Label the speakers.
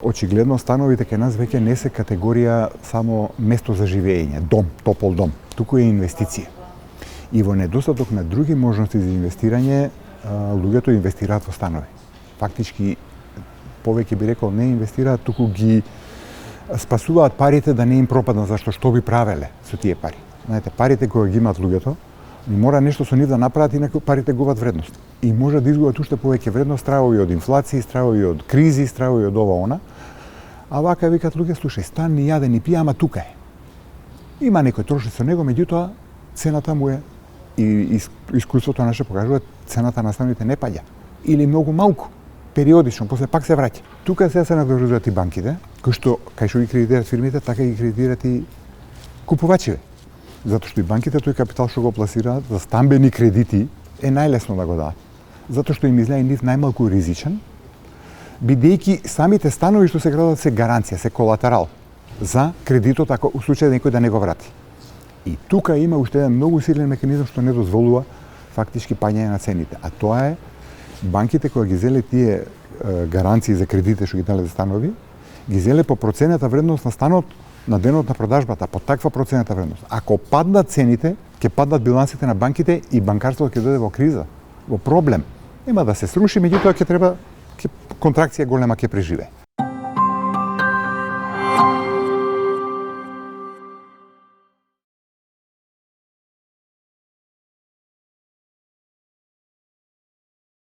Speaker 1: очигледно становите кај нас веќе не се категорија само место за живење, дом, топол дом, туку е инвестиција. И во недостаток на други можности за инвестирање, луѓето инвестираат во станови. Фактички, повеќе би рекол, не инвестираат, туку ги спасуваат парите да не им пропаднат, зашто што би правеле со тие пари. Знаете, парите кои ги имаат луѓето, мора нешто со нив да направат, инаку парите губат вредност. И може да изгубат уште повеќе вредност, стравови од инфлација, стравови од кризи, стравови од ова она. А вака викат луѓе, слушај, стан ни јаде, ни пие, ама тука е. Има некој троши со него, меѓутоа цената му е, и искуството наше покажува, цената на становите не паѓа. Или многу малку, периодично, после пак се враќа. Тука сега се надврзуваат и банките, кај што ги кредитираат фирмите, така ги кредитираат и купувачите. Затоа што и банките тој капитал што го пласираат за стамбени кредити е најлесно да го дадат. Затоа што им изгледа нив најмалку ризичен, бидејќи самите станови што се градат се гаранција, се колатерал за кредитот ако у случај да некој да не го врати. И тука има уште еден многу силен механизам што не дозволува фактички паѓање на цените, а тоа е банките кои ги зеле тие гаранции за кредите што ги дале за станови, ги зеле по процената вредност на станот на денот на продажбата, по таква процената вредност. Ако паднат цените, ќе паднат билансите на банките и банкарството ќе дојде во криза, во проблем. Нема да се сруши, меѓутоа контракција голема ќе преживее.